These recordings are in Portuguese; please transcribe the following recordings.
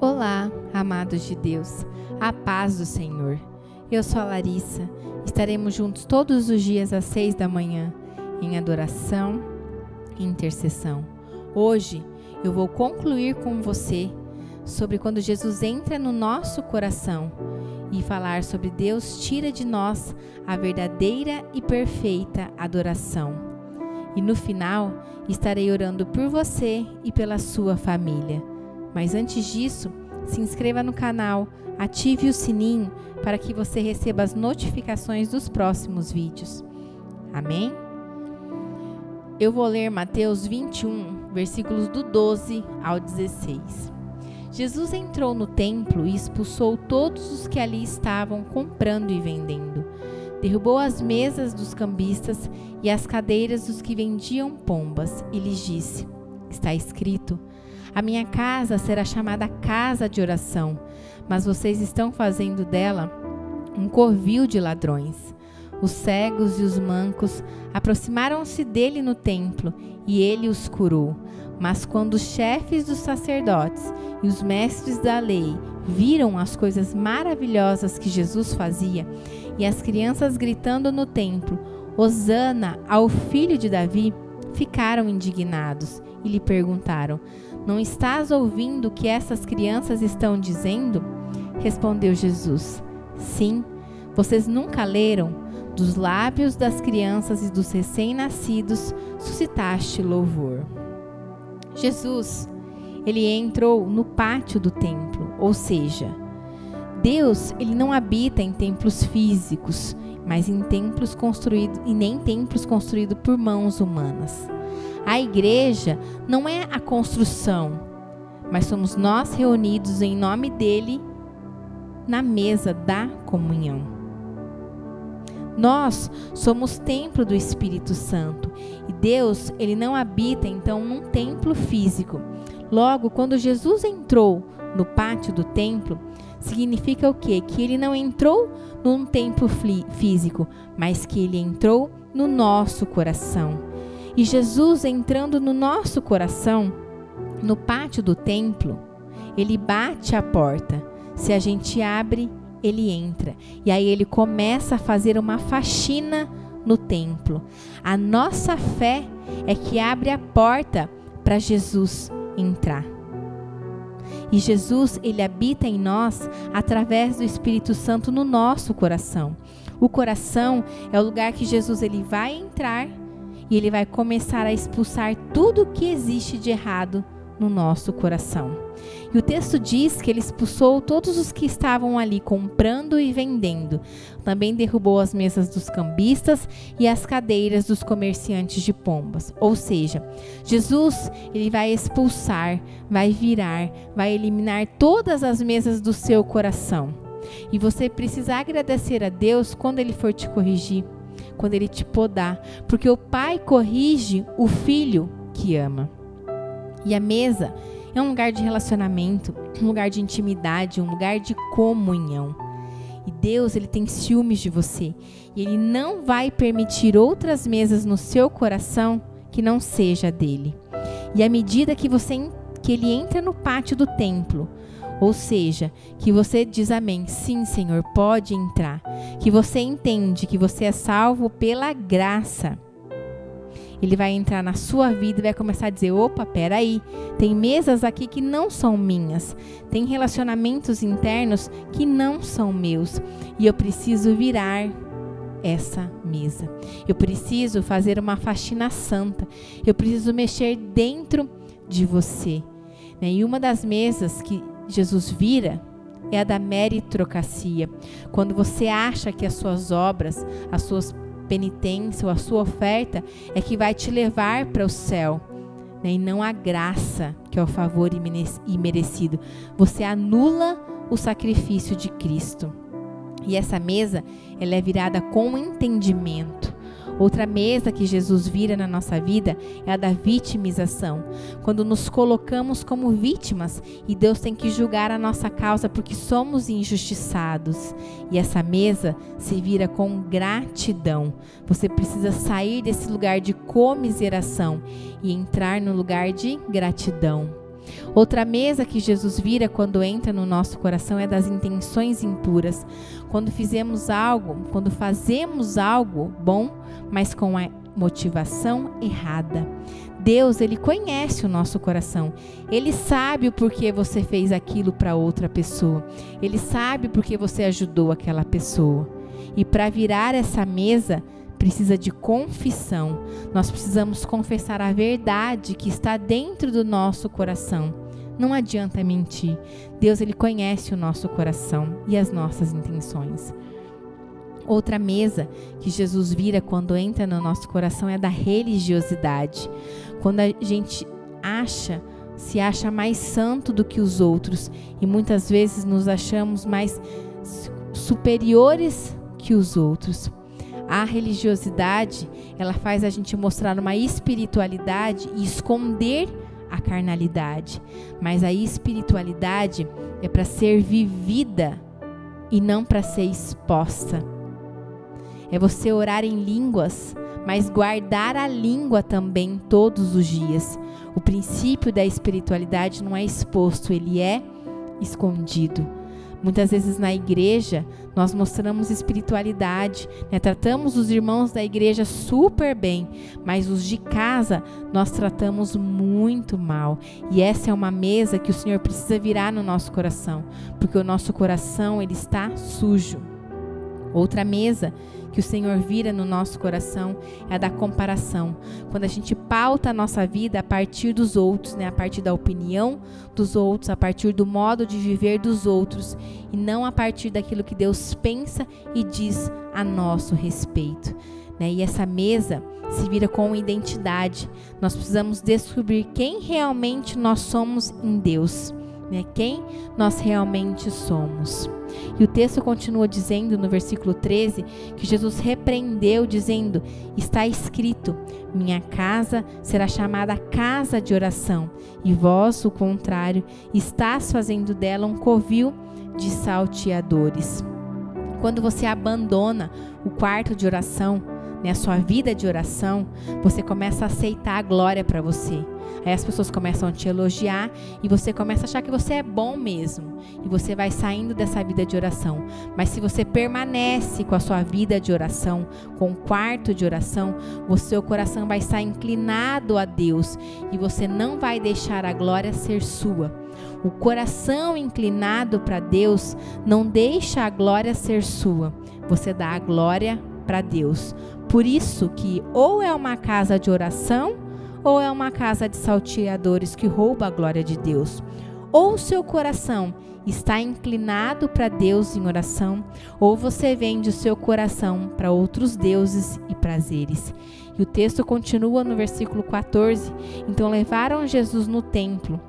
Olá, amados de Deus, a paz do Senhor. Eu sou a Larissa, estaremos juntos todos os dias às 6 da manhã, em adoração e intercessão. Hoje eu vou concluir com você sobre quando Jesus entra no nosso coração e falar sobre Deus tira de nós a verdadeira e perfeita adoração. E no final estarei orando por você e pela sua família. Mas antes disso, se inscreva no canal, ative o sininho para que você receba as notificações dos próximos vídeos. Amém? Eu vou ler Mateus 21, versículos do 12 ao 16. Jesus entrou no templo e expulsou todos os que ali estavam comprando e vendendo. Derrubou as mesas dos cambistas e as cadeiras dos que vendiam pombas e lhes disse: está escrito, a minha casa será chamada casa de oração, mas vocês estão fazendo dela um covil de ladrões. Os cegos e os mancos aproximaram-se dele no templo e ele os curou. Mas quando os chefes dos sacerdotes e os mestres da lei viram as coisas maravilhosas que Jesus fazia e as crianças gritando no templo, Hosana ao filho de Davi, ficaram indignados e lhe perguntaram: não estás ouvindo o que essas crianças estão dizendo? Respondeu Jesus: sim, vocês nunca leram? Dos lábios das crianças e dos recém-nascidos suscitaste louvor. Jesus, ele entrou no pátio do templo, ou seja, Deus, ele não habita em templos físicos, mas em templos construídos e nem templos construídos por mãos humanas. A igreja não é a construção, mas somos nós reunidos em nome dele na mesa da comunhão. Nós somos templo do Espírito Santo e Deus, ele não habita então num templo físico. Logo, quando Jesus entrou no pátio do templo, significa o quê? Que ele não entrou num templo físico, mas que ele entrou no nosso coração. E Jesus entrando no nosso coração, no pátio do templo, ele bate a porta. Se a gente abre, ele entra. E aí ele começa a fazer uma faxina no templo. A nossa fé é que abre a porta para Jesus entrar. E Jesus, ele habita em nós através do Espírito Santo no nosso coração. O coração é o lugar que Jesus ele vai entrar e ele vai começar a expulsar tudo o que existe de errado no nosso coração. E o texto diz que ele expulsou todos os que estavam ali comprando e vendendo. Também derrubou as mesas dos cambistas e as cadeiras dos comerciantes de pombas. Ou seja, Jesus, ele vai expulsar, vai virar, vai eliminar todas as mesas do seu coração. E você precisa agradecer a Deus quando ele for te corrigir, quando ele te podar, porque o pai corrige o filho que ama. E a mesa é um lugar de relacionamento, um lugar de intimidade, um lugar de comunhão. E Deus, ele tem ciúmes de você. E ele não vai permitir outras mesas no seu coração que não seja dele. E à medida que ele entra no pátio do templo, ou seja, que você diz amém, sim Senhor, pode entrar. Que você entende que você é salvo pela graça. Ele vai entrar na sua vida e vai começar a dizer: opa, peraí, tem mesas aqui que não são minhas, tem relacionamentos internos que não são meus e eu preciso virar essa mesa. Eu preciso fazer uma faxina santa, eu preciso mexer dentro de você. E uma das mesas que Jesus vira é a da meritocracia, quando você acha que as suas obras, as suas penitência ou a sua oferta é que vai te levar para o céu, né? E não a graça, que é o favor imerecido. Você anula o sacrifício de Cristo. E essa mesa, ela é virada com entendimento. Outra mesa que Jesus vira na nossa vida é a da vitimização. Quando nos colocamos como vítimas e Deus tem que julgar a nossa causa porque somos injustiçados. E essa mesa se vira com gratidão. Você precisa sair desse lugar de comiseração e entrar no lugar de gratidão. Outra mesa que Jesus vira quando entra no nosso coração é das intenções impuras. Quando fazemos algo bom, mas com a motivação errada. Deus, Ele conhece o nosso coração. Ele sabe o porquê você fez aquilo para outra pessoa. Ele sabe porque você ajudou aquela pessoa. E para virar essa mesa, precisa de confissão. Nós precisamos confessar a verdade que está dentro do nosso coração. Não adianta mentir. Deus, Ele conhece o nosso coração e as nossas intenções. Outra mesa que Jesus vira quando entra no nosso coração é da religiosidade. Quando a gente se acha mais santo do que os outros e muitas vezes nos achamos mais superiores que os outros. A religiosidade, ela faz a gente mostrar uma espiritualidade e esconder a carnalidade. Mas a espiritualidade é para ser vivida e não para ser exposta. É você orar em línguas, mas guardar a língua também todos os dias. O princípio da espiritualidade não é exposto, ele é escondido. Muitas vezes na igreja nós mostramos espiritualidade, tratamos os irmãos da igreja super bem, mas os de casa nós tratamos muito mal. E essa é uma mesa que o Senhor precisa virar no nosso coração, porque o nosso coração ele está sujo. Outra mesa que o Senhor vira no nosso coração é a da comparação. Quando a gente pauta a nossa vida a partir dos outros, a partir da opinião dos outros, a partir do modo de viver dos outros, e não a partir daquilo que Deus pensa e diz a nosso respeito. E essa mesa se vira com identidade. Nós precisamos descobrir quem realmente nós somos em Deus. Quem nós realmente somos. E o texto continua dizendo no versículo 13 que Jesus repreendeu dizendo: está escrito, minha casa será chamada casa de oração, e vós, o contrário, estás fazendo dela um covil de salteadores. Quando você abandona o quarto de oração, a sua vida de oração, você começa a aceitar a glória para você. Aí as pessoas começam a te elogiar e você começa a achar que você é bom mesmo. E você vai saindo dessa vida de oração. Mas se você permanece com a sua vida de oração, com o quarto de oração, o seu coração vai estar inclinado a Deus e você não vai deixar a glória ser sua. O coração inclinado para Deus não deixa a glória ser sua. Você dá a glória para Deus. Por isso que ou é uma casa de oração ou é uma casa de salteadores que rouba a glória de Deus. Ou o seu coração está inclinado para Deus em oração, ou você vende o seu coração para outros deuses e prazeres. E o texto continua no versículo 14. Então levaram Jesus no templo,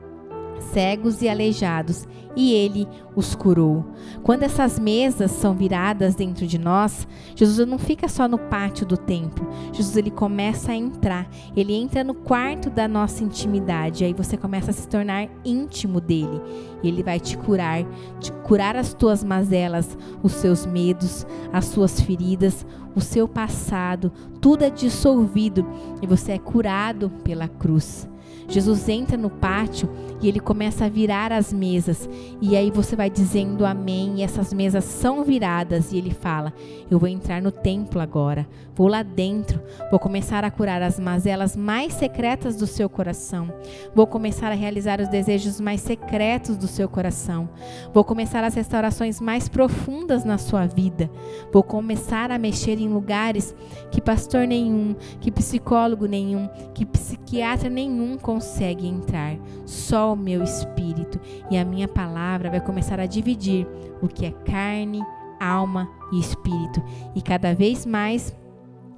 cegos e aleijados, e ele os curou. Quando essas mesas são viradas dentro de nós, Jesus não fica só no pátio do templo. Jesus ele começa a entrar. Ele entra no quarto da nossa intimidade. Aí você começa a se tornar íntimo dele. E ele vai te curar as tuas mazelas, os seus medos, as suas feridas, o seu passado. Tudo é dissolvido e você é curado pela cruz. Jesus entra no pátio e ele começa a virar as mesas. E aí você vai dizendo amém. E essas mesas são viradas. E ele fala: eu vou entrar no templo agora. Vou lá dentro. Vou começar a curar as mazelas mais secretas do seu coração. Vou começar a realizar os desejos mais secretos do seu coração. Vou começar as restaurações mais profundas na sua vida. Vou começar a mexer em lugares que pastor nenhum, que psicólogo nenhum, que psiquiatra nenhum consegue entrar. Só o meu espírito e a minha palavra vai começar a dividir o que é carne, alma e espírito. E cada vez mais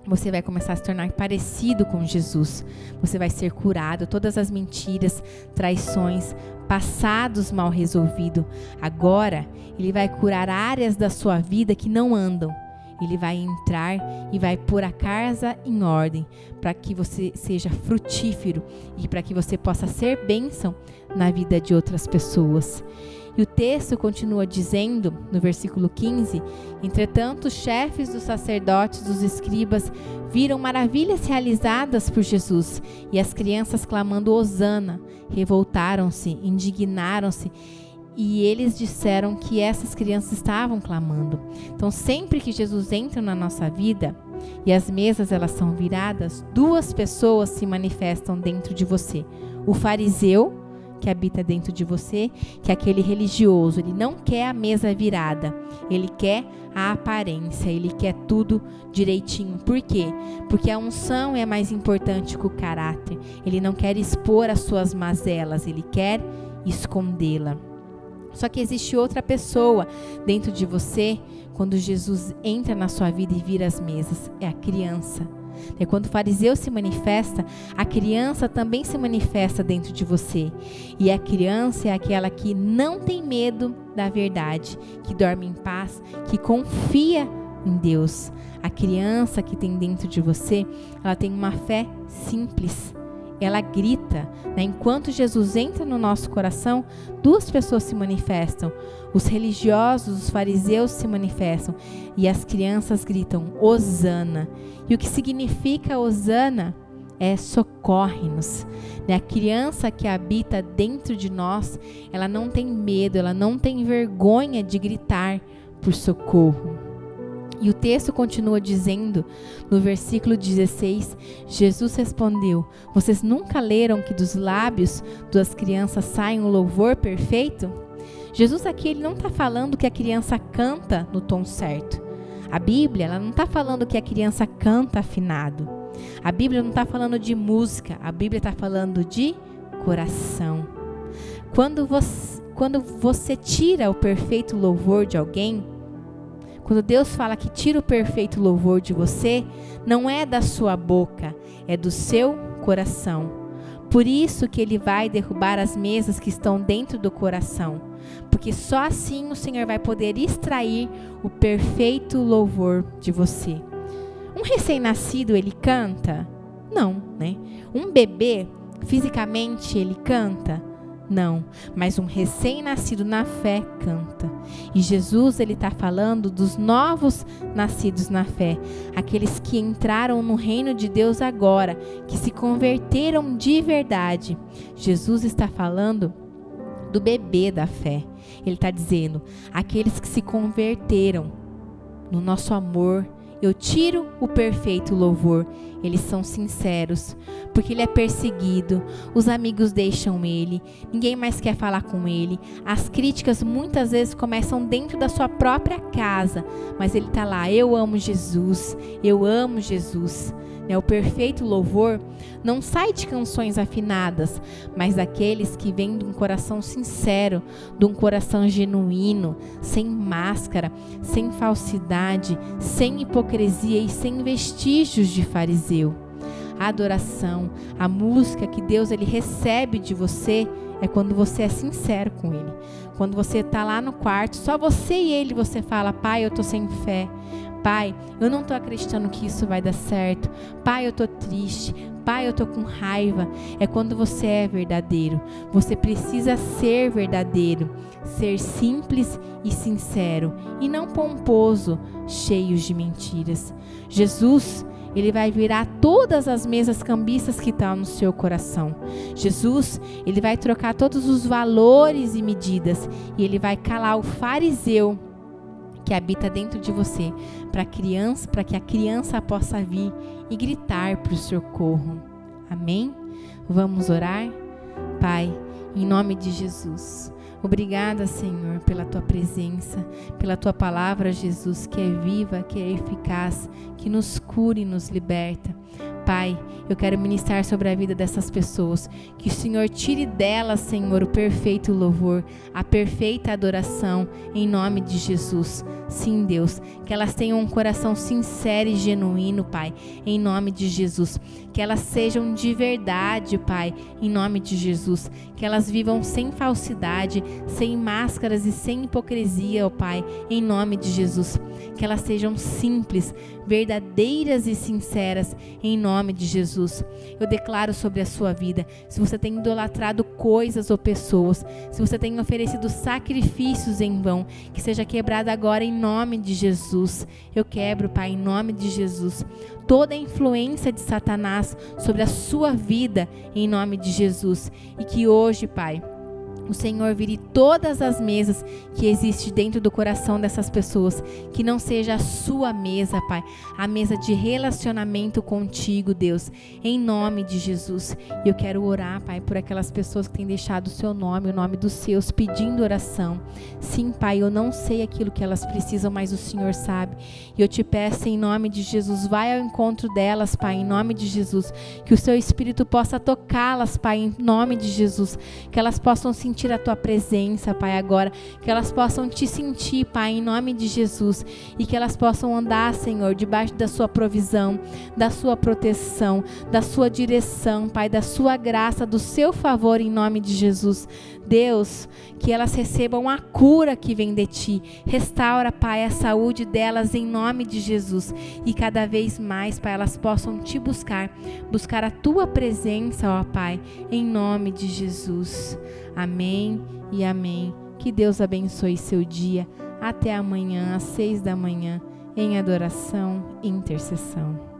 você vai começar a se tornar parecido com Jesus. Você vai ser curado. Todas as mentiras, traições, passados mal resolvidos. Agora, ele vai curar áreas da sua vida que não andam. Ele vai entrar e vai pôr a casa em ordem para que você seja frutífero e para que você possa ser bênção na vida de outras pessoas. E o texto continua dizendo, no versículo 15, entretanto, os chefes dos sacerdotes, dos escribas, viram maravilhas realizadas por Jesus e as crianças clamando Hosana, revoltaram-se, indignaram-se e eles disseram que essas crianças estavam clamando. Então, sempre que Jesus entra na nossa vida e as mesas elas são viradas, duas pessoas se manifestam dentro de você. O fariseu, que habita dentro de você, que é aquele religioso, ele não quer a mesa virada, ele quer a aparência, ele quer tudo direitinho. Por quê? Porque a unção é mais importante que o caráter. Ele não quer expor as suas mazelas, ele quer escondê-la. Só que existe outra pessoa dentro de você, quando Jesus entra na sua vida e vira as mesas, é a criança. É quando o fariseu se manifesta, a criança também se manifesta dentro de você. E a criança é aquela que não tem medo da verdade, que dorme em paz, que confia em Deus. A criança que tem dentro de você, ela tem uma fé simples. Ela grita, né? Enquanto Jesus entra no nosso coração, duas pessoas se manifestam. Os religiosos, os fariseus se manifestam e as crianças gritam Hosana. E o que significa Hosana é socorre-nos. A criança que habita dentro de nós, ela não tem medo, ela não tem vergonha de gritar por socorro. E o texto continua dizendo, no versículo 16, Jesus respondeu, vocês nunca leram que dos lábios das crianças sai um louvor perfeito? Jesus aqui ele não está falando que a criança canta no tom certo. A Bíblia ela não está falando que a criança canta afinado. A Bíblia não está falando de música, a Bíblia está falando de coração. Quando você tira o perfeito louvor de alguém, quando Deus fala que tira o perfeito louvor de você, não é da sua boca, é do seu coração. Por isso que Ele vai derrubar as mesas que estão dentro do coração, porque só assim o Senhor vai poder extrair o perfeito louvor de você. Um recém-nascido, ele canta? Não, né? Um bebê, fisicamente, ele canta? Não, mas um recém-nascido na fé canta. E Jesus, ele está falando dos novos nascidos na fé, aqueles que entraram no reino de Deus agora, que se converteram de verdade. Jesus está falando do bebê da fé. Ele está dizendo, aqueles que se converteram no nosso amor, eu tiro o perfeito louvor. Eles são sinceros, porque ele é perseguido, os amigos deixam ele, ninguém mais quer falar com ele. As críticas muitas vezes começam dentro da sua própria casa, mas ele está lá, eu amo Jesus, eu amo Jesus. O perfeito louvor não sai de canções afinadas, mas daqueles que vêm de um coração sincero, de um coração genuíno, sem máscara, sem falsidade, sem hipocrisia e sem vestígios de fariseu. A adoração, a música que Deus ele recebe de você é quando você é sincero com Ele. Quando você está lá no quarto, só você e Ele, você fala, Pai, eu estou sem fé. Pai, eu não estou acreditando que isso vai dar certo. Pai, eu estou triste. Pai, eu estou com raiva. É quando você é verdadeiro. Você precisa ser verdadeiro. Ser simples e sincero. E não pomposo, cheio de mentiras. Jesus, Ele vai virar todas as mesas cambistas que estão no seu coração. Jesus, Ele vai trocar todos os valores e medidas. E Ele vai calar o fariseu que habita dentro de você, para que a criança possa vir e gritar para o socorro. Amém? Vamos orar? Pai, em nome de Jesus, obrigada, Senhor, pela Tua presença, pela Tua palavra, Jesus, que é viva, que é eficaz, que nos cura e nos liberta. Pai, eu quero ministrar sobre a vida dessas pessoas, que o Senhor tire delas, Senhor, o perfeito louvor, a perfeita adoração, em nome de Jesus. Sim, Deus, que elas tenham um coração sincero e genuíno, Pai, em nome de Jesus. Que elas sejam de verdade, Pai, em nome de Jesus. Que elas vivam sem falsidade, sem máscaras e sem hipocrisia, ó Pai, em nome de Jesus. Que elas sejam simples, verdadeiras e sinceras, em nome de Jesus. Eu declaro sobre a sua vida, se você tem idolatrado coisas ou pessoas, se você tem oferecido sacrifícios em vão, que seja quebrado agora em nome de Jesus. Eu quebro, Pai, em nome de Jesus, toda a influência de Satanás sobre a sua vida, em nome de Jesus. E que hoje, Pai, o Senhor vire todas as mesas que existem dentro do coração dessas pessoas, que não seja a sua mesa, Pai, a mesa de relacionamento contigo, Deus, em nome de Jesus. E eu quero orar, Pai, por aquelas pessoas que têm deixado o seu nome, o nome dos seus, pedindo oração. Sim, Pai, eu não sei aquilo que elas precisam, mas o Senhor sabe. E eu te peço em nome de Jesus, vai ao encontro delas, Pai, em nome de Jesus, que o seu Espírito possa tocá-las, Pai, em nome de Jesus, que elas possam sentir a tua presença, Pai, agora, que elas possam te sentir, Pai, em nome de Jesus, e que elas possam andar, Senhor, debaixo da sua provisão, da sua proteção, da sua direção, Pai, da sua graça, do seu favor, em nome de Jesus. Deus, que elas recebam a cura que vem de ti. Restaura, Pai, a saúde delas em nome de Jesus, e cada vez mais, Pai, elas possam te buscar a tua presença, ó Pai, em nome de Jesus. Amém e amém. Que Deus abençoe seu dia. Até amanhã, às 6 da manhã, em adoração e intercessão.